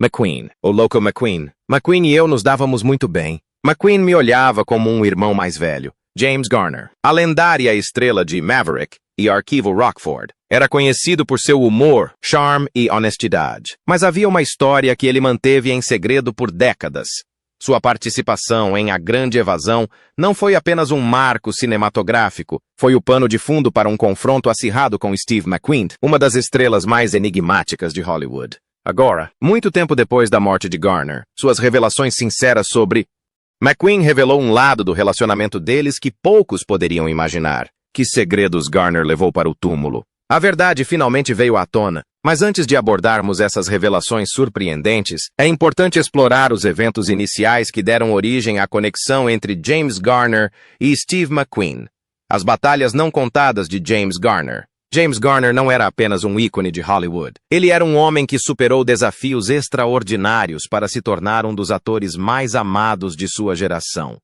McQueen, o louco McQueen. McQueen e eu nos dávamos muito bem. McQueen me olhava como um irmão mais velho. James Garner, a lendária estrela de Maverick e Arquivo Rockford, era conhecido por seu humor, charme e honestidade. Mas havia uma história que ele manteve em segredo por décadas. Sua participação em A Grande Evasão não foi apenas um marco cinematográfico, foi o pano de fundo para um confronto acirrado com Steve McQueen, uma das estrelas mais enigmáticas de Hollywood. Agora, muito tempo depois da morte de Garner, suas revelações sinceras sobre McQueen revelou um lado do relacionamento deles que poucos poderiam imaginar. Que segredos Garner levou para o túmulo? A verdade finalmente veio à tona, mas antes de abordarmos essas revelações surpreendentes, é importante explorar os eventos iniciais que deram origem à conexão entre James Garner e Steve McQueen. As batalhas não contadas de James Garner. James Garner não era apenas um ícone de Hollywood. Ele era um homem que superou desafios extraordinários para se tornar um dos atores mais amados de sua geração.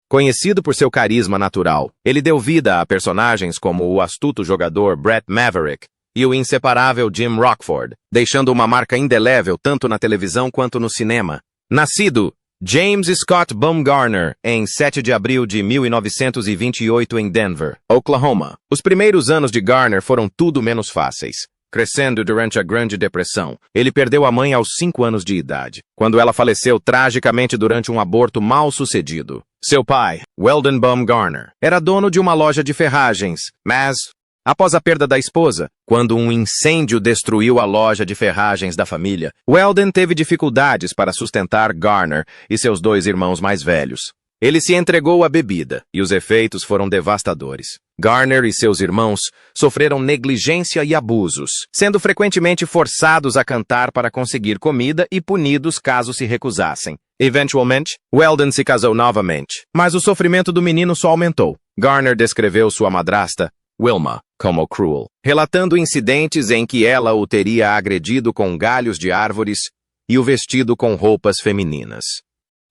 Conhecido por seu carisma natural, ele deu vida a personagens como o astuto jogador Brett Maverick e o inseparável Jim Rockford, deixando uma marca indelével tanto na televisão quanto no cinema. Nascido James Scott Baumgartner, em 7 de abril de 1928 em Denver, Oklahoma. Os primeiros anos de Garner foram tudo menos fáceis. Crescendo durante a Grande Depressão, ele perdeu a mãe aos 5 anos de idade, quando ela faleceu tragicamente durante um aborto mal sucedido. Seu pai, Weldon Baumgartner, era dono de uma loja de ferragens, mas após a perda da esposa, quando um incêndio destruiu a loja de ferragens da família, Weldon teve dificuldades para sustentar Garner e seus 2 irmãos mais velhos. Ele se entregou à bebida, e os efeitos foram devastadores. Garner e seus irmãos sofreram negligência e abusos, sendo frequentemente forçados a cantar para conseguir comida e punidos caso se recusassem. Eventualmente, Weldon se casou novamente, mas o sofrimento do menino só aumentou. Garner descreveu sua madrasta, Wilma, como cruel, relatando incidentes em que ela o teria agredido com galhos de árvores e o vestido com roupas femininas.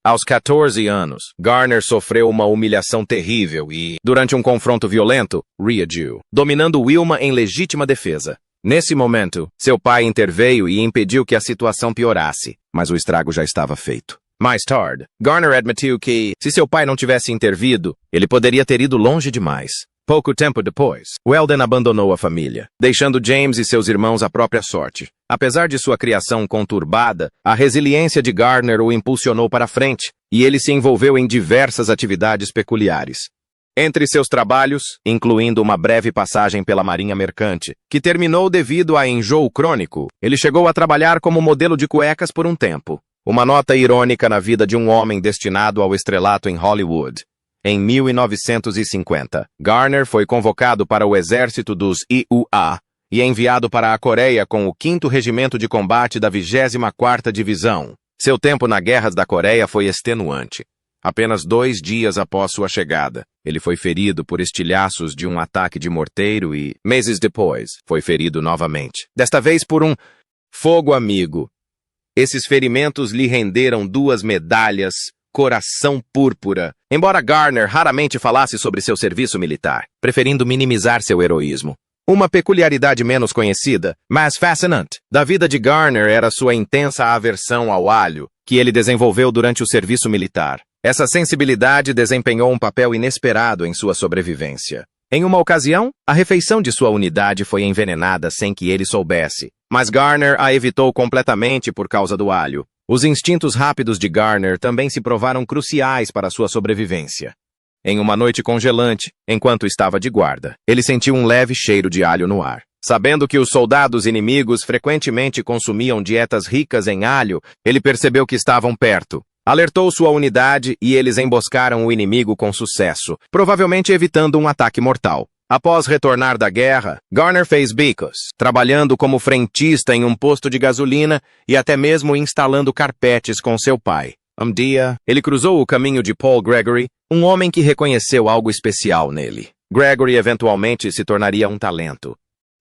Aos 14 anos, Garner sofreu uma humilhação terrível e, durante um confronto violento, reagiu, dominando Wilma em legítima defesa. Nesse momento, seu pai interveio e impediu que a situação piorasse, mas o estrago já estava feito. Mais tarde, Garner admitiu que, se seu pai não tivesse intervido, ele poderia ter ido longe demais. Pouco tempo depois, Weldon abandonou a família, deixando James e seus irmãos à própria sorte. Apesar de sua criação conturbada, a resiliência de Garner o impulsionou para frente, e ele se envolveu em diversas atividades peculiares. Entre seus trabalhos, incluindo uma breve passagem pela Marinha Mercante, que terminou devido a enjoo crônico, ele chegou a trabalhar como modelo de cuecas por um tempo. Uma nota irônica na vida de um homem destinado ao estrelato em Hollywood. Em 1950, Garner foi convocado para o exército dos IUA e enviado para a Coreia com o 5º Regimento de Combate da 24ª Divisão. Seu tempo na Guerra da Coreia foi extenuante. Apenas 2 dias após sua chegada, ele foi ferido por estilhaços de um ataque de morteiro e, meses depois, foi ferido novamente. Desta vez por um fogo amigo. Esses ferimentos lhe renderam 2 medalhas Coração Púrpura, embora Garner raramente falasse sobre seu serviço militar, preferindo minimizar seu heroísmo. Uma peculiaridade menos conhecida, mas fascinante, da vida de Garner era sua intensa aversão ao alho, que ele desenvolveu durante o serviço militar. Essa sensibilidade desempenhou um papel inesperado em sua sobrevivência. Em uma ocasião, a refeição de sua unidade foi envenenada sem que ele soubesse, mas Garner a evitou completamente por causa do alho. Os instintos rápidos de Garner também se provaram cruciais para sua sobrevivência. Em uma noite congelante, enquanto estava de guarda, ele sentiu um leve cheiro de alho no ar. Sabendo que os soldados inimigos frequentemente consumiam dietas ricas em alho, ele percebeu que estavam perto. Alertou sua unidade e eles emboscaram o inimigo com sucesso, provavelmente evitando um ataque mortal. Após retornar da guerra, Garner fez bicos, trabalhando como frentista em um posto de gasolina e até mesmo instalando carpetes com seu pai. Um dia, ele cruzou o caminho de Paul Gregory, um homem que reconheceu algo especial nele. Gregory eventualmente se tornaria um talento.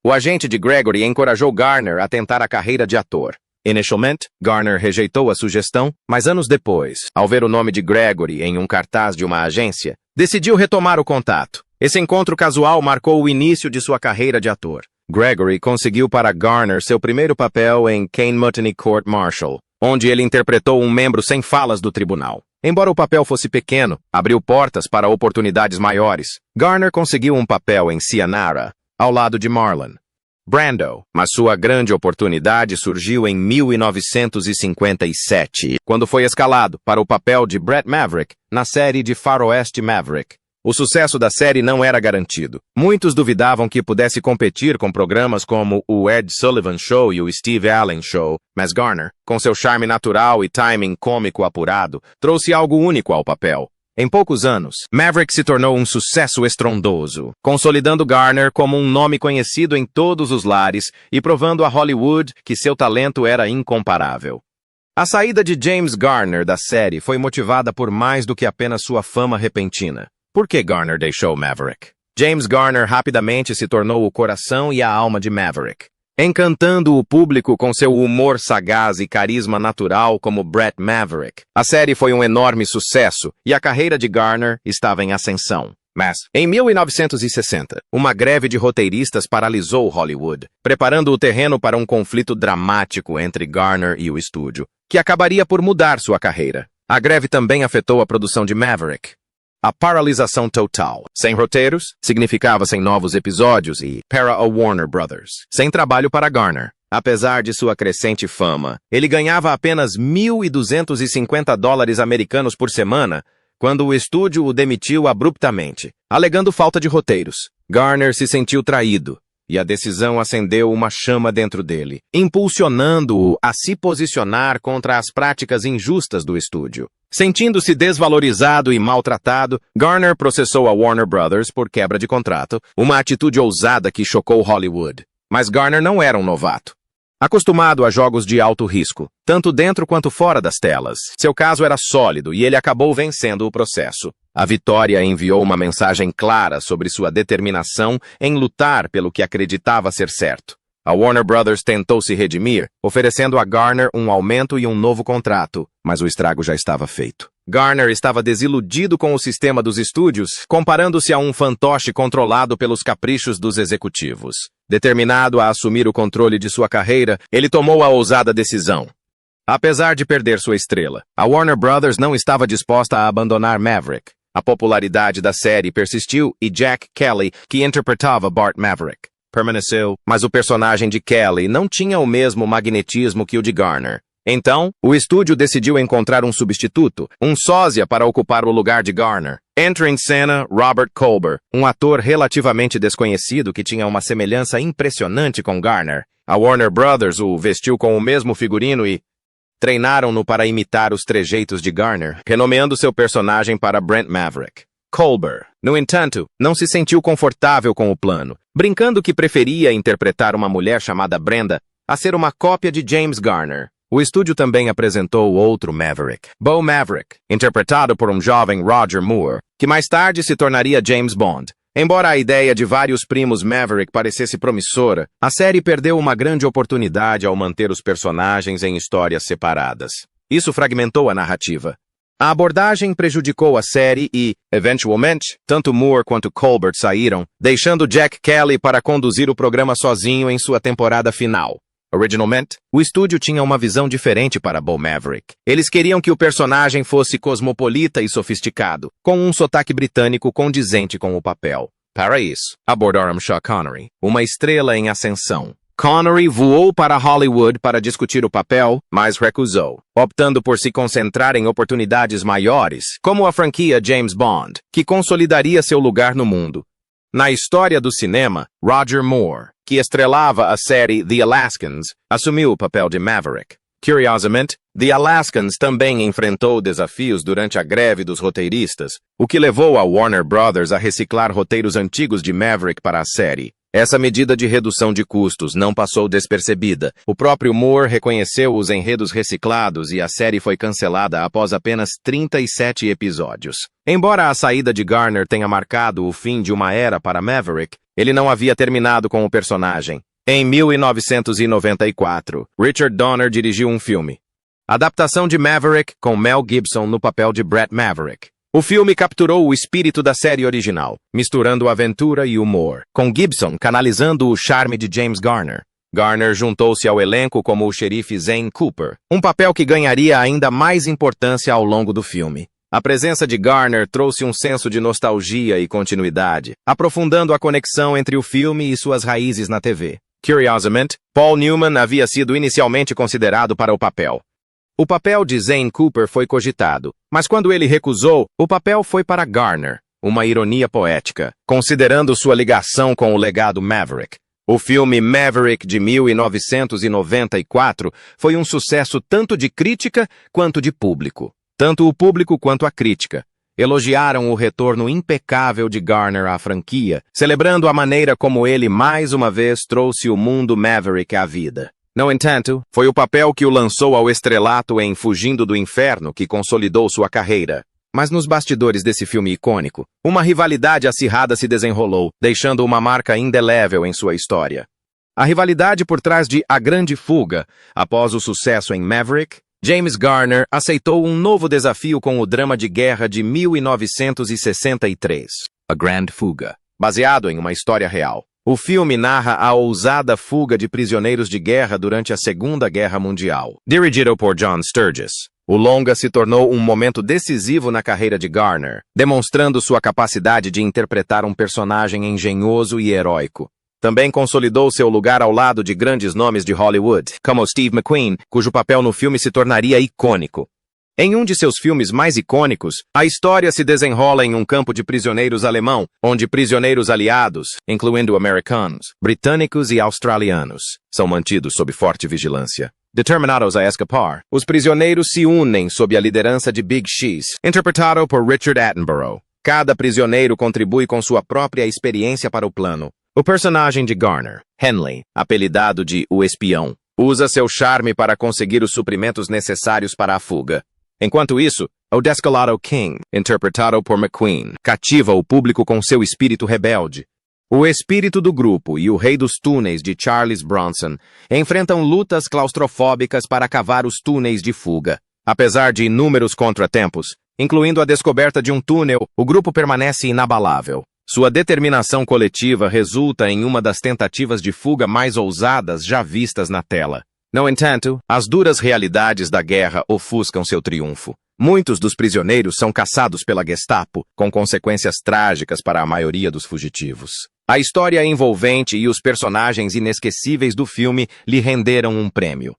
O agente de Gregory encorajou Garner a tentar a carreira de ator. Inicialmente, Garner rejeitou a sugestão, mas anos depois, ao ver o nome de Gregory em um cartaz de uma agência, decidiu retomar o contato. Esse encontro casual marcou o início de sua carreira de ator. Gregory conseguiu para Garner seu primeiro papel em Caine Mutiny Court Martial, onde ele interpretou um membro sem falas do tribunal. Embora o papel fosse pequeno, abriu portas para oportunidades maiores. Garner conseguiu um papel em Sayonara, ao lado de Marlon Brando, mas sua grande oportunidade surgiu em 1957, quando foi escalado para o papel de Brett Maverick na série de Faroeste Maverick. O sucesso da série não era garantido. Muitos duvidavam que pudesse competir com programas como o Ed Sullivan Show e o Steve Allen Show, mas Garner, com seu charme natural e timing cômico apurado, trouxe algo único ao papel. Em poucos anos, Maverick se tornou um sucesso estrondoso, consolidando Garner como um nome conhecido em todos os lares e provando a Hollywood que seu talento era incomparável. A saída de James Garner da série foi motivada por mais do que apenas sua fama repentina. Por que Garner deixou Maverick? James Garner rapidamente se tornou o coração e a alma de Maverick, encantando o público com seu humor sagaz e carisma natural como Brett Maverick. A série foi um enorme sucesso e a carreira de Garner estava em ascensão. Mas, em 1960, uma greve de roteiristas paralisou Hollywood, preparando o terreno para um conflito dramático entre Garner e o estúdio, que acabaria por mudar sua carreira. A greve também afetou a produção de Maverick. A paralisação total, sem roteiros, significava sem novos episódios e, para a Warner Brothers, sem trabalho para Garner. Apesar de sua crescente fama, ele ganhava apenas $1.250 americanos por semana quando o estúdio o demitiu abruptamente, alegando falta de roteiros. Garner se sentiu traído e a decisão acendeu uma chama dentro dele, impulsionando-o a se posicionar contra as práticas injustas do estúdio. Sentindo-se desvalorizado e maltratado, Garner processou a Warner Brothers por quebra de contrato, uma atitude ousada que chocou Hollywood. Mas Garner não era um novato. Acostumado a jogos de alto risco, tanto dentro quanto fora das telas, seu caso era sólido e ele acabou vencendo o processo. A vitória enviou uma mensagem clara sobre sua determinação em lutar pelo que acreditava ser certo. A Warner Brothers tentou se redimir, oferecendo a Garner um aumento e um novo contrato, mas o estrago já estava feito. Garner estava desiludido com o sistema dos estúdios, comparando-se a um fantoche controlado pelos caprichos dos executivos. Determinado a assumir o controle de sua carreira, ele tomou a ousada decisão. Apesar de perder sua estrela, a Warner Brothers não estava disposta a abandonar Maverick. A popularidade da série persistiu e Jack Kelly, que interpretava Bart Maverick, permaneceu, mas o personagem de Kelly não tinha o mesmo magnetismo que o de Garner. Então, o estúdio decidiu encontrar um substituto, um sósia para ocupar o lugar de Garner. Entra em cena Robert Colbert, um ator relativamente desconhecido que tinha uma semelhança impressionante com Garner. A Warner Brothers o vestiu com o mesmo figurino e treinaram-no para imitar os trejeitos de Garner, renomeando seu personagem para Brett Maverick. Colbert, no entanto, não se sentiu confortável com o plano, brincando que preferia interpretar uma mulher chamada Brenda a ser uma cópia de James Garner. O estúdio também apresentou outro Maverick, Bo Maverick, interpretado por um jovem Roger Moore, que mais tarde se tornaria James Bond. Embora a ideia de vários primos Maverick parecesse promissora, a série perdeu uma grande oportunidade ao manter os personagens em histórias separadas. Isso fragmentou a narrativa. A abordagem prejudicou a série e, eventualmente, tanto Moore quanto Colbert saíram, deixando Jack Kelly para conduzir o programa sozinho em sua temporada final. Originalmente, o estúdio tinha uma visão diferente para Bo Maverick. Eles queriam que o personagem fosse cosmopolita e sofisticado, com um sotaque britânico condizente com o papel. Para isso, abordaram Sean Connery, uma estrela em ascensão. Connery voou para Hollywood para discutir o papel, mas recusou, optando por se concentrar em oportunidades maiores, como a franquia James Bond, que consolidaria seu lugar no mundo. Na história do cinema, Roger Moore, que estrelava a série The Alaskans, assumiu o papel de Maverick. Curiosamente, The Alaskans também enfrentou desafios durante a greve dos roteiristas, o que levou a Warner Brothers a reciclar roteiros antigos de Maverick para a série. Essa medida de redução de custos não passou despercebida. O próprio Moore reconheceu os enredos reciclados e a série foi cancelada após apenas 37 episódios. Embora a saída de Garner tenha marcado o fim de uma era para Maverick, ele não havia terminado com o personagem. Em 1994, Richard Donner dirigiu um filme. Adaptação de Maverick com Mel Gibson no papel de Brett Maverick. O filme capturou o espírito da série original, misturando aventura e humor, com Gibson canalizando o charme de James Garner. Garner juntou-se ao elenco como o xerife Zane Cooper, um papel que ganharia ainda mais importância ao longo do filme. A presença de Garner trouxe um senso de nostalgia e continuidade, aprofundando a conexão entre o filme e suas raízes na TV. Curiosamente, Paul Newman havia sido inicialmente considerado para o papel. O papel de Zane Cooper foi cogitado, mas quando ele recusou, o papel foi para Garner, uma ironia poética, considerando sua ligação com o legado Maverick. O filme Maverick de 1994 foi um sucesso tanto de crítica quanto de público. Tanto o público quanto a crítica elogiaram o retorno impecável de Garner à franquia, celebrando a maneira como ele mais uma vez trouxe o mundo Maverick à vida. No entanto, foi o papel que o lançou ao estrelato em Fugindo do Inferno que consolidou sua carreira. Mas nos bastidores desse filme icônico, uma rivalidade acirrada se desenrolou, deixando uma marca indelével em sua história. A rivalidade por trás de A Grande Fuga, após o sucesso em Maverick, James Garner aceitou um novo desafio com o drama de guerra de 1963, A Grande Fuga, baseado em uma história real. O filme narra a ousada fuga de prisioneiros de guerra durante a Segunda Guerra Mundial. Dirigido por John Sturges, o longa se tornou um momento decisivo na carreira de Garner, demonstrando sua capacidade de interpretar um personagem engenhoso e heróico. Também consolidou seu lugar ao lado de grandes nomes de Hollywood, como Steve McQueen, cujo papel no filme se tornaria icônico. Em um de seus filmes mais icônicos, a história se desenrola em um campo de prisioneiros alemão, onde prisioneiros aliados, incluindo americanos, britânicos e australianos, são mantidos sob forte vigilância. Determinados a escapar, os prisioneiros se unem sob a liderança de Big X, interpretado por Richard Attenborough. Cada prisioneiro contribui com sua própria experiência para o plano. O personagem de Garner, Henley, apelidado de O Espião, usa seu charme para conseguir os suprimentos necessários para a fuga. Enquanto isso, o Descolado King, interpretado por McQueen, cativa o público com seu espírito rebelde. O espírito do grupo e o rei dos túneis de Charles Bronson enfrentam lutas claustrofóbicas para cavar os túneis de fuga. Apesar de inúmeros contratempos, incluindo a descoberta de um túnel, o grupo permanece inabalável. Sua determinação coletiva resulta em uma das tentativas de fuga mais ousadas já vistas na tela. No entanto, as duras realidades da guerra ofuscam seu triunfo. Muitos dos prisioneiros são caçados pela Gestapo, com consequências trágicas para a maioria dos fugitivos. A história envolvente e os personagens inesquecíveis do filme lhe renderam um prêmio.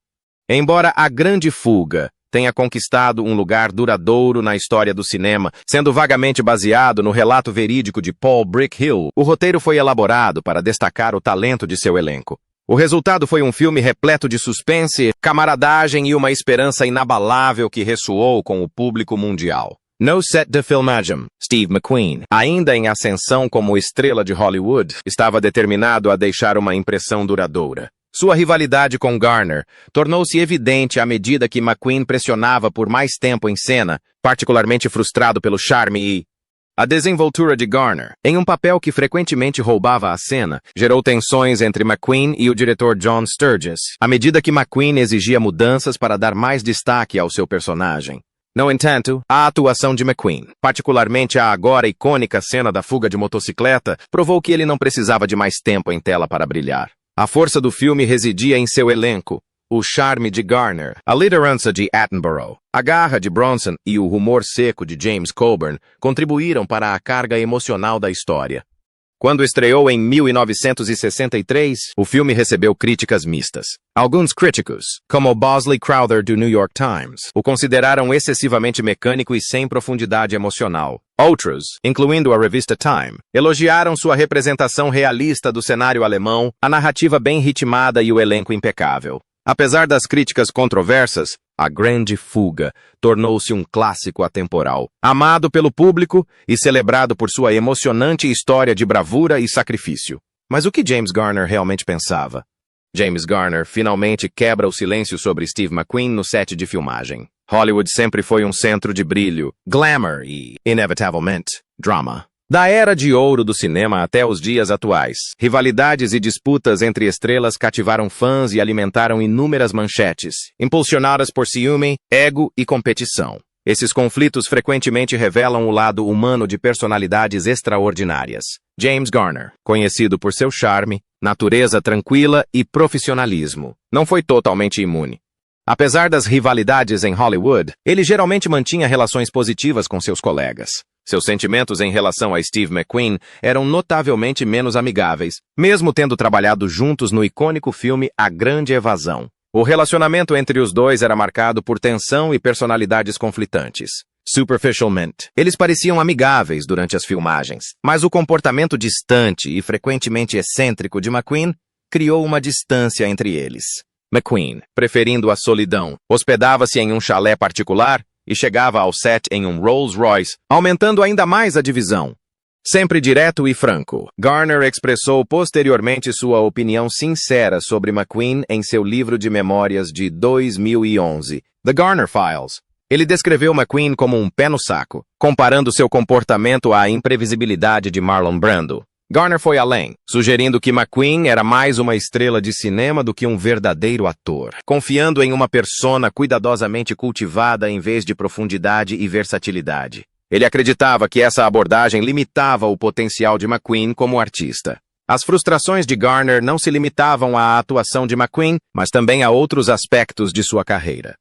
Embora A Grande Fuga tenha conquistado um lugar duradouro na história do cinema, sendo vagamente baseado no relato verídico de Paul Brickhill, o roteiro foi elaborado para destacar o talento de seu elenco. O resultado foi um filme repleto de suspense, camaradagem e uma esperança inabalável que ressoou com o público mundial. No set de filmagem, Steve McQueen, ainda em ascensão como estrela de Hollywood, estava determinado a deixar uma impressão duradoura. Sua rivalidade com Garner tornou-se evidente à medida que McQueen pressionava por mais tempo em cena, particularmente frustrado pelo charme e a desenvoltura de Garner, em um papel que frequentemente roubava a cena, gerou tensões entre McQueen e o diretor John Sturges, à medida que McQueen exigia mudanças para dar mais destaque ao seu personagem. No entanto, a atuação de McQueen, particularmente a agora icônica cena da fuga de motocicleta, provou que ele não precisava de mais tempo em tela para brilhar. A força do filme residia em seu elenco, o charme de Garner, a liderança de Attenborough, a garra de Bronson e o humor seco de James Coburn contribuíram para a carga emocional da história. Quando estreou em 1963, o filme recebeu críticas mistas. Alguns críticos, como Bosley Crowther do New York Times, o consideraram excessivamente mecânico e sem profundidade emocional. Outros, incluindo a revista Time, elogiaram sua representação realista do cenário alemão, a narrativa bem ritmada e o elenco impecável. Apesar das críticas controversas, A Grande Fuga tornou-se um clássico atemporal, amado pelo público e celebrado por sua emocionante história de bravura e sacrifício. Mas o que James Garner realmente pensava? James Garner finalmente quebra o silêncio sobre Steve McQueen no set de filmagem. Hollywood sempre foi um centro de brilho, glamour e, inevitavelmente, drama. Da era de ouro do cinema até os dias atuais, rivalidades e disputas entre estrelas cativaram fãs e alimentaram inúmeras manchetes, impulsionadas por ciúme, ego e competição. Esses conflitos frequentemente revelam o lado humano de personalidades extraordinárias. James Garner, conhecido por seu charme, natureza tranquila e profissionalismo, não foi totalmente imune. Apesar das rivalidades em Hollywood, ele geralmente mantinha relações positivas com seus colegas. Seus sentimentos em relação a Steve McQueen eram notavelmente menos amigáveis, mesmo tendo trabalhado juntos no icônico filme A Grande Evasão. O relacionamento entre os dois era marcado por tensão e personalidades conflitantes. Superficialmente, eles pareciam amigáveis durante as filmagens, mas o comportamento distante e frequentemente excêntrico de McQueen criou uma distância entre eles. McQueen, preferindo a solidão, hospedava-se em um chalé particular e chegava ao set em um Rolls-Royce, aumentando ainda mais a divisão. Sempre direto e franco, Garner expressou posteriormente sua opinião sincera sobre McQueen em seu livro de memórias de 2011, The Garner Files. Ele descreveu McQueen como um pé no saco, comparando seu comportamento à imprevisibilidade de Marlon Brando. Garner foi além, sugerindo que McQueen era mais uma estrela de cinema do que um verdadeiro ator, confiando em uma persona cuidadosamente cultivada em vez de profundidade e versatilidade. Ele acreditava que essa abordagem limitava o potencial de McQueen como artista. As frustrações de Garner não se limitavam à atuação de McQueen, mas também a outros aspectos de sua carreira.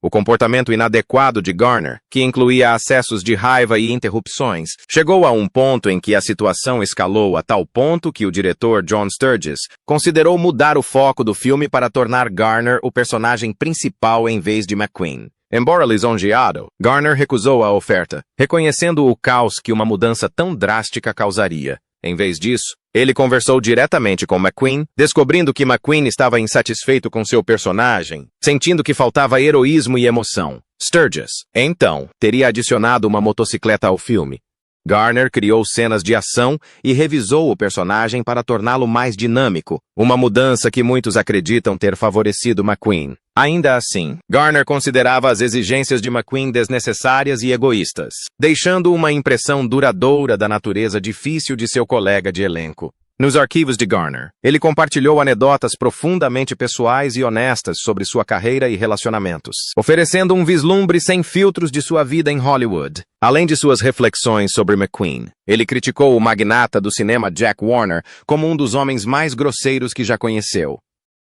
O comportamento inadequado de Garner, que incluía acessos de raiva e interrupções, chegou a um ponto em que a situação escalou a tal ponto que o diretor John Sturges considerou mudar o foco do filme para tornar Garner o personagem principal em vez de McQueen. Embora lisonjeado, Garner recusou a oferta, reconhecendo o caos que uma mudança tão drástica causaria. Em vez disso, ele conversou diretamente com McQueen, descobrindo que McQueen estava insatisfeito com seu personagem, sentindo que faltava heroísmo e emoção. Sturges, então, teria adicionado uma motocicleta ao filme. Garner criou cenas de ação e revisou o personagem para torná-lo mais dinâmico, uma mudança que muitos acreditam ter favorecido McQueen. Ainda assim, Garner considerava as exigências de McQueen desnecessárias e egoístas, deixando uma impressão duradoura da natureza difícil de seu colega de elenco. Nos arquivos de Garner, ele compartilhou anedotas profundamente pessoais e honestas sobre sua carreira e relacionamentos, oferecendo um vislumbre sem filtros de sua vida em Hollywood. Além de suas reflexões sobre McQueen, ele criticou o magnata do cinema Jack Warner como um dos homens mais grosseiros que já conheceu.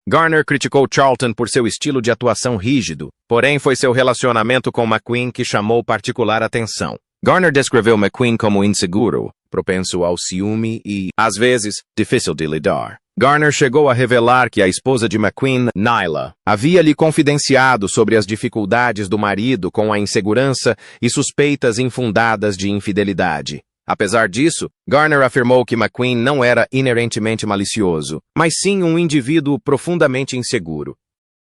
Garner criticou Charlton por seu estilo de atuação rígido, porém foi seu relacionamento com McQueen que chamou particular atenção. Garner descreveu McQueen como inseguro, propenso ao ciúme e, às vezes, difícil de lidar. Garner chegou a revelar que a esposa de McQueen, Nyla, havia lhe confidenciado sobre as dificuldades do marido com a insegurança e suspeitas infundadas de infidelidade. Apesar disso, Garner afirmou que McQueen não era inerentemente malicioso, mas sim um indivíduo profundamente inseguro,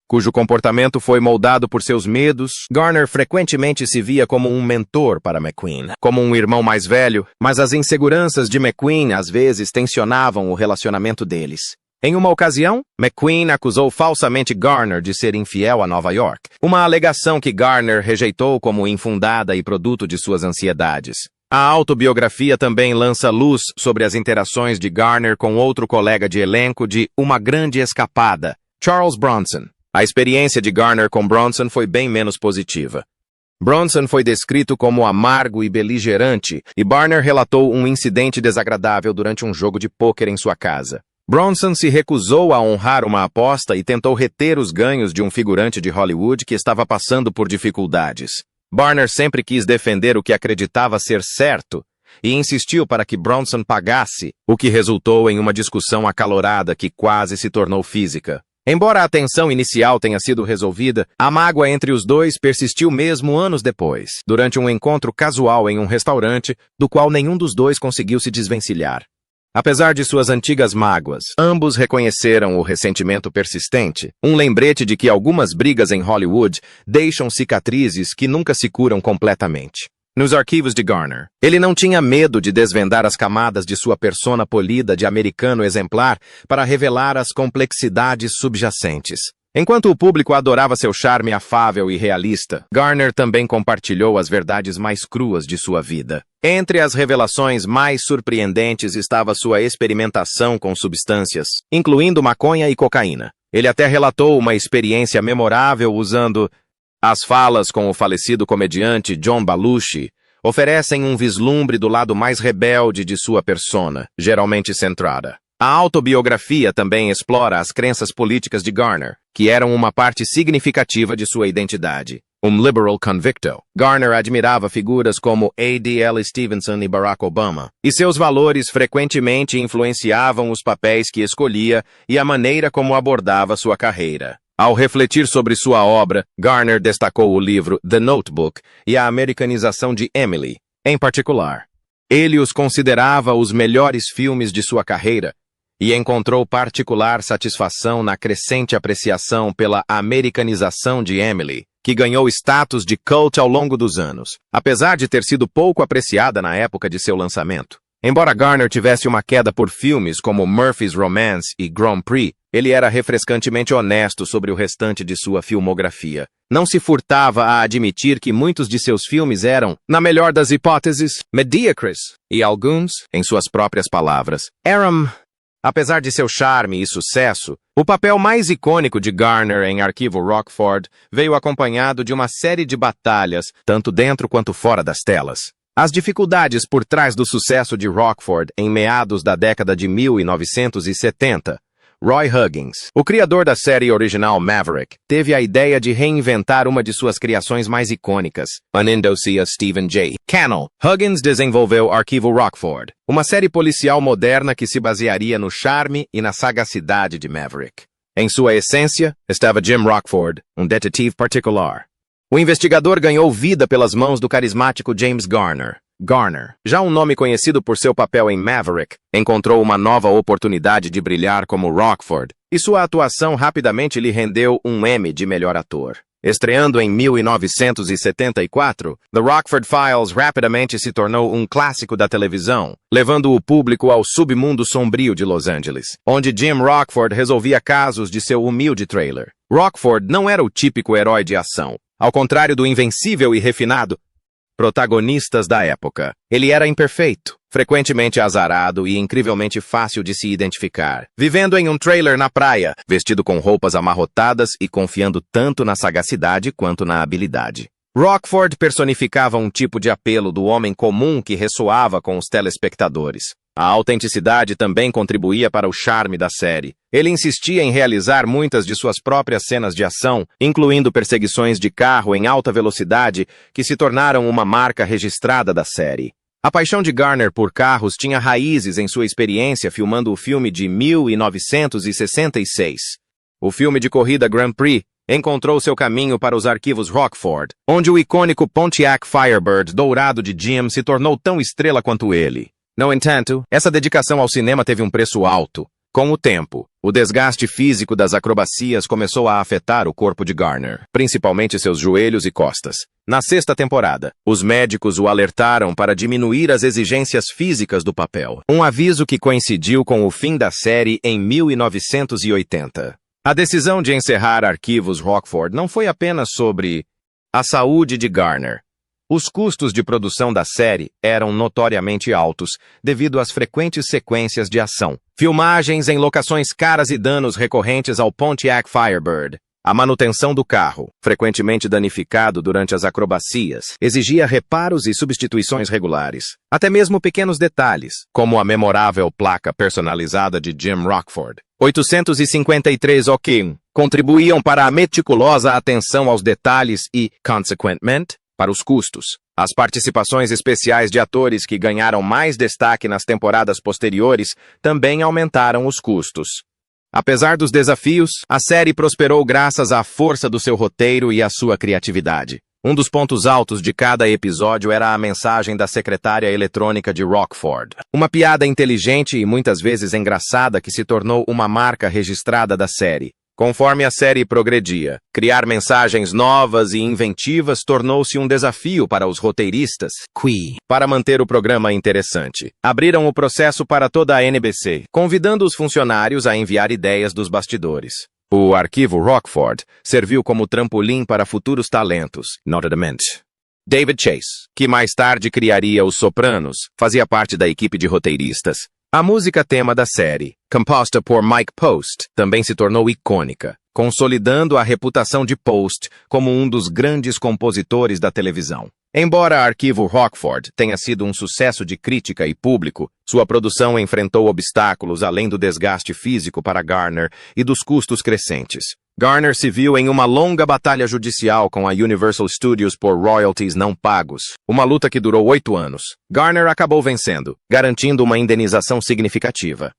cujo comportamento foi moldado por seus medos. Garner frequentemente se via como um mentor para McQueen, como um irmão mais velho, mas as inseguranças de McQueen às vezes tensionavam o relacionamento deles. Em uma ocasião, McQueen acusou falsamente Garner de ser infiel a Nova York, uma alegação que Garner rejeitou como infundada e produto de suas ansiedades. A autobiografia também lança luz sobre as interações de Garner com outro colega de elenco de Uma Grande Escapada, Charles Bronson. A experiência de Garner com Bronson foi bem menos positiva. Bronson foi descrito como amargo e beligerante, e Garner relatou um incidente desagradável durante um jogo de pôquer em sua casa. Bronson se recusou a honrar uma aposta e tentou reter os ganhos de um figurante de Hollywood que estava passando por dificuldades. Garner sempre quis defender o que acreditava ser certo e insistiu para que Bronson pagasse, o que resultou em uma discussão acalorada que quase se tornou física. Embora a tensão inicial tenha sido resolvida, a mágoa entre os dois persistiu mesmo anos depois, durante um encontro casual em um restaurante, do qual nenhum dos dois conseguiu se desvencilhar. Apesar de suas antigas mágoas, ambos reconheceram o ressentimento persistente, um lembrete de que algumas brigas em Hollywood deixam cicatrizes que nunca se curam completamente. Nos arquivos de Garner, ele não tinha medo de desvendar as camadas de sua persona polida de americano exemplar para revelar as complexidades subjacentes. Enquanto o público adorava seu charme afável e realista, Garner também compartilhou as verdades mais cruas de sua vida. Entre as revelações mais surpreendentes estava sua experimentação com substâncias, incluindo maconha e cocaína. Ele até relatou uma experiência memorável usando as falas com o falecido comediante John Belushi, oferecem um vislumbre do lado mais rebelde de sua persona, geralmente centrada. A autobiografia também explora as crenças políticas de Garner, que eram uma parte significativa de sua identidade. Um liberal convicto, Garner admirava figuras como A.D.L. Stevenson e Barack Obama, e seus valores frequentemente influenciavam os papéis que escolhia e a maneira como abordava sua carreira. Ao refletir sobre sua obra, Garner destacou o livro The Notebook e a americanização de Emily, em particular. Ele os considerava os melhores filmes de sua carreira e encontrou particular satisfação na crescente apreciação pela americanização de Emily, que ganhou status de cult ao longo dos anos, apesar de ter sido pouco apreciada na época de seu lançamento. Embora Garner tivesse uma queda por filmes como Murphy's Romance e Grand Prix, ele era refrescantemente honesto sobre o restante de sua filmografia. Não se furtava a admitir que muitos de seus filmes eram, na melhor das hipóteses, medíocres, e alguns, em suas próprias palavras, eram... Apesar de seu charme e sucesso, o papel mais icônico de Garner em Arquivo Rockford veio acompanhado de uma série de batalhas, tanto dentro quanto fora das telas. As dificuldades por trás do sucesso de Rockford em meados da década de 1970. Roy Huggins, o criador da série original Maverick, teve a ideia de reinventar uma de suas criações mais icônicas, Anindocea Stephen J. Cannell. Huggins desenvolveu Arquivo Rockford, uma série policial moderna que se basearia no charme e na sagacidade de Maverick. Em sua essência, estava Jim Rockford, um detetive particular. O investigador ganhou vida pelas mãos do carismático James Garner. Garner, já um nome conhecido por seu papel em Maverick, encontrou uma nova oportunidade de brilhar como Rockford, e sua atuação rapidamente lhe rendeu um Emmy de melhor ator. Estreando em 1974, The Rockford Files rapidamente se tornou um clássico da televisão, levando o público ao submundo sombrio de Los Angeles, onde Jim Rockford resolvia casos de seu humilde trailer. Rockford não era o típico herói de ação. Ao contrário do invencível e refinado protagonistas da época, ele era imperfeito, frequentemente azarado e incrivelmente fácil de se identificar, vivendo em um trailer na praia, vestido com roupas amarrotadas e confiando tanto na sagacidade quanto na habilidade. Rockford personificava um tipo de apelo do homem comum que ressoava com os telespectadores. A autenticidade também contribuía para o charme da série. Ele insistia em realizar muitas de suas próprias cenas de ação, incluindo perseguições de carro em alta velocidade, que se tornaram uma marca registrada da série. A paixão de Garner por carros tinha raízes em sua experiência filmando o filme de 1966. O filme de corrida Grand Prix encontrou seu caminho para os arquivos Rockford, onde o icônico Pontiac Firebird dourado de Jim se tornou tão estrela quanto ele. No entanto, essa dedicação ao cinema teve um preço alto. Com o tempo, o desgaste físico das acrobacias começou a afetar o corpo de Garner, principalmente seus joelhos e costas. Na sexta temporada, os médicos o alertaram para diminuir as exigências físicas do papel, um aviso que coincidiu com o fim da série em 1980. A decisão de encerrar Arquivos Rockford não foi apenas sobre a saúde de Garner. Os custos de produção da série eram notoriamente altos, devido às frequentes sequências de ação, filmagens em locações caras e danos recorrentes ao Pontiac Firebird. A manutenção do carro, frequentemente danificado durante as acrobacias, exigia reparos e substituições regulares. Até mesmo pequenos detalhes, como a memorável placa personalizada de Jim Rockford, 853 OK, contribuíam para a meticulosa atenção aos detalhes e, consequentemente, para os custos. As participações especiais de atores que ganharam mais destaque nas temporadas posteriores também aumentaram os custos. Apesar dos desafios, a série prosperou graças à força do seu roteiro e à sua criatividade. Um dos pontos altos de cada episódio era a mensagem da secretária eletrônica de Rockford. Uma piada inteligente e muitas vezes engraçada que se tornou uma marca registrada da série. Conforme a série progredia, criar mensagens novas e inventivas tornou-se um desafio para os roteiristas. Para manter o programa interessante, abriram o processo para toda a NBC, convidando os funcionários a enviar ideias dos bastidores. O Arquivo Rockford serviu como trampolim para futuros talentos, notadamente David Chase, que mais tarde criaria Os Sopranos, fazia parte da equipe de roteiristas. A música tema da série, composta por Mike Post, também se tornou icônica. consolidando a reputação de Post como um dos grandes compositores da televisão. Embora Arquivo Rockford tenha sido um sucesso de crítica e público, sua produção enfrentou obstáculos além do desgaste físico para Garner e dos custos crescentes. Garner se viu em uma longa batalha judicial com a Universal Studios por royalties não pagos, uma luta que durou 8 anos. Garner acabou vencendo, garantindo uma indenização significativa.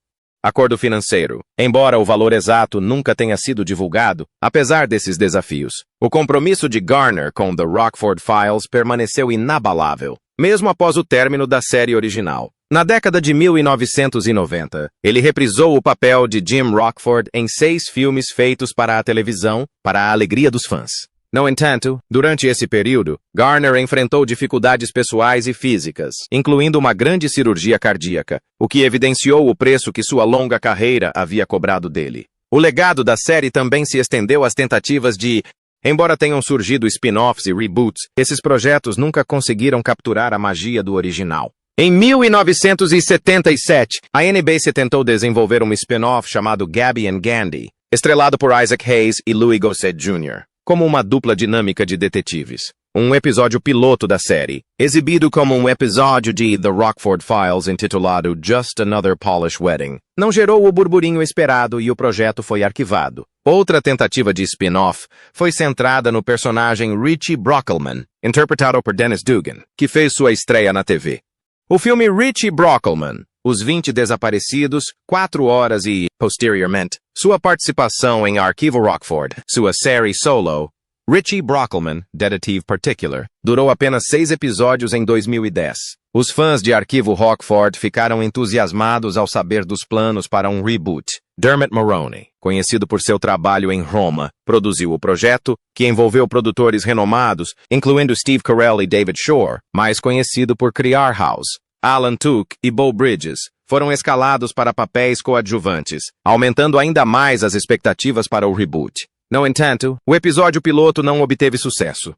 Acordo financeiro. Embora o valor exato nunca tenha sido divulgado, apesar desses desafios, o compromisso de Garner com The Rockford Files permaneceu inabalável, mesmo após o término da série original. Na década de 1990, ele reprisou o papel de Jim Rockford em 6 filmes feitos para a televisão, para a alegria dos fãs. No entanto, durante esse período, Garner enfrentou dificuldades pessoais e físicas, incluindo uma grande cirurgia cardíaca, o que evidenciou o preço que sua longa carreira havia cobrado dele. O legado da série também se estendeu às tentativas de... Embora tenham surgido spin-offs e reboots, esses projetos nunca conseguiram capturar a magia do original. Em 1977, a NBC tentou desenvolver um spin-off chamado Gabby and Gandhi, estrelado por Isaac Hayes e Louis Gossett Jr., como uma dupla dinâmica de detetives. Um episódio piloto da série, exibido como um episódio de The Rockford Files intitulado Just Another Polish Wedding, não gerou o burburinho esperado e o projeto foi arquivado. Outra tentativa de spin-off foi centrada no personagem Richie Brockelman, interpretado por Dennis Dugan, que fez sua estreia na TV. O filme Richie Brockelman, Os 20 Desaparecidos, 4 horas e, posteriormente, sua participação em Arquivo Rockford, sua série solo, Richie Brockelman, Detective Particular, durou apenas 6 episódios em 2010. Os fãs de Arquivo Rockford ficaram entusiasmados ao saber dos planos para um reboot. Dermot Mulroney, conhecido por seu trabalho em Roma, produziu o projeto, que envolveu produtores renomados, incluindo Steve Carell e David Shore, mais conhecido por criar House. Alan Tudyk e Beau Bridges foram escalados para papéis coadjuvantes, aumentando ainda mais as expectativas para o reboot. No entanto, o episódio piloto não obteve sucesso.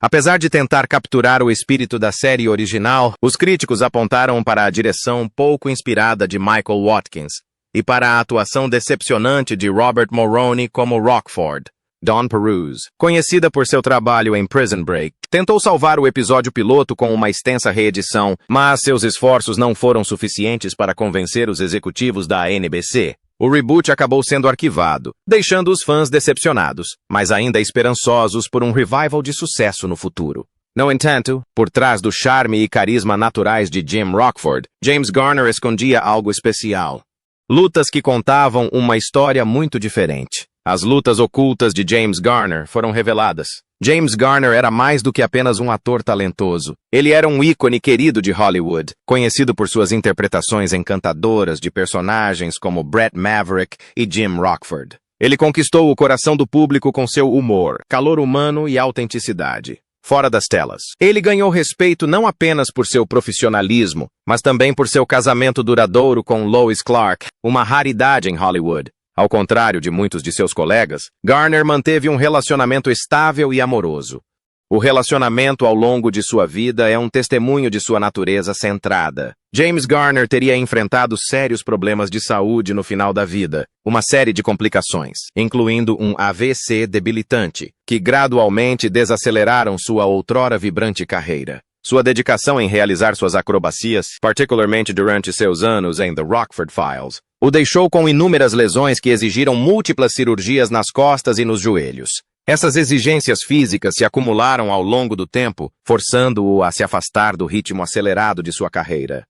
Apesar de tentar capturar o espírito da série original, os críticos apontaram para a direção pouco inspirada de Michael Watkins e para a atuação decepcionante de Robert Mulroney como Rockford. Dawn Peruse, conhecida por seu trabalho em Prison Break, tentou salvar o episódio piloto com uma extensa reedição, mas seus esforços não foram suficientes para convencer os executivos da NBC. O reboot acabou sendo arquivado, deixando os fãs decepcionados, mas ainda esperançosos por um revival de sucesso no futuro. No entanto, por trás do charme e carisma naturais de Jim Rockford, James Garner escondia algo especial. Lutas que contavam uma história muito diferente. As lutas ocultas de James Garner foram reveladas. James Garner era mais do que apenas um ator talentoso. Ele era um ícone querido de Hollywood, conhecido por suas interpretações encantadoras de personagens como Brett Maverick e Jim Rockford. Ele conquistou o coração do público com seu humor, calor humano e autenticidade. Fora das telas, ele ganhou respeito não apenas por seu profissionalismo, mas também por seu casamento duradouro com Lois Clark, uma raridade em Hollywood. Ao contrário de muitos de seus colegas, Garner manteve um relacionamento estável e amoroso. O relacionamento ao longo de sua vida é um testemunho de sua natureza centrada. James Garner teria enfrentado sérios problemas de saúde no final da vida, uma série de complicações, incluindo um AVC debilitante, que gradualmente desaceleraram sua outrora vibrante carreira. Sua dedicação em realizar suas acrobacias, particularmente durante seus anos em The Rockford Files, o deixou com inúmeras lesões que exigiram múltiplas cirurgias nas costas e nos joelhos. Essas exigências físicas se acumularam ao longo do tempo, forçando-o a se afastar do ritmo acelerado de sua carreira.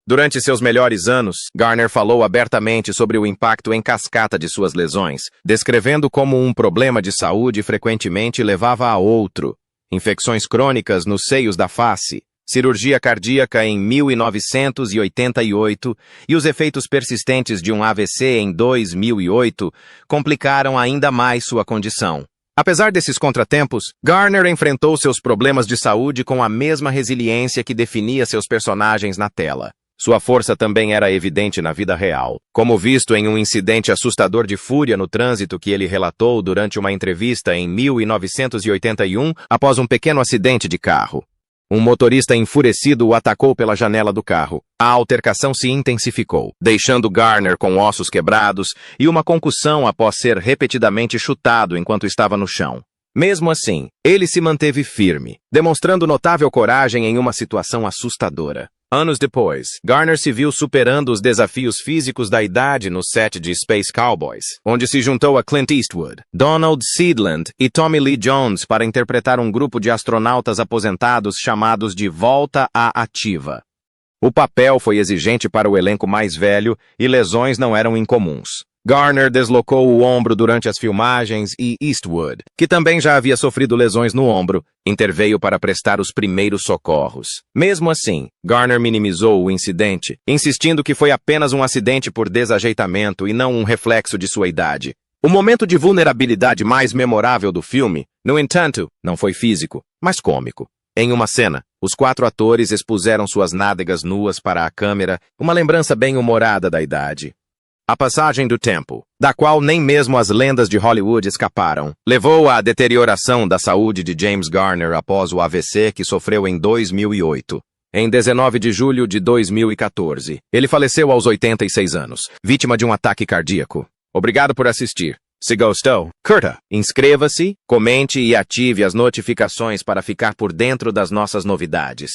Durante seus melhores anos, Garner falou abertamente sobre o impacto em cascata de suas lesões, descrevendo como um problema de saúde frequentemente levava a outro. Infecções crônicas nos seios da face, cirurgia cardíaca em 1988 e os efeitos persistentes de um AVC em 2008 complicaram ainda mais sua condição. Apesar desses contratempos, Garner enfrentou seus problemas de saúde com a mesma resiliência que definia seus personagens na tela. Sua força também era evidente na vida real, como visto em um incidente assustador de fúria no trânsito que ele relatou durante uma entrevista em 1981 após um pequeno acidente de carro. Um motorista enfurecido o atacou pela janela do carro. A altercação se intensificou, deixando Garner com ossos quebrados e uma concussão após ser repetidamente chutado enquanto estava no chão. Mesmo assim, ele se manteve firme, demonstrando notável coragem em uma situação assustadora. Anos depois, Garner se viu superando os desafios físicos da idade no set de Space Cowboys, onde se juntou a Clint Eastwood, Donald Sutherland e Tommy Lee Jones para interpretar um grupo de astronautas aposentados chamados de Volta à Ativa. O papel foi exigente para o elenco mais velho e lesões não eram incomuns. Garner deslocou o ombro durante as filmagens e Eastwood, que também já havia sofrido lesões no ombro, interveio para prestar os primeiros socorros. Mesmo assim, Garner minimizou o incidente, insistindo que foi apenas um acidente por desajeitamento e não um reflexo de sua idade. O momento de vulnerabilidade mais memorável do filme, no entanto, não foi físico, mas cômico. Em uma cena, os 4 atores expuseram suas nádegas nuas para a câmera, uma lembrança bem-humorada da idade. A passagem do tempo, da qual nem mesmo as lendas de Hollywood escaparam, levou à deterioração da saúde de James Garner após o AVC que sofreu em 2008. Em 19 de julho de 2014, ele faleceu aos 86 anos, vítima de um ataque cardíaco. Obrigado por assistir. Se gostou, curta, inscreva-se, comente e ative as notificações para ficar por dentro das nossas novidades.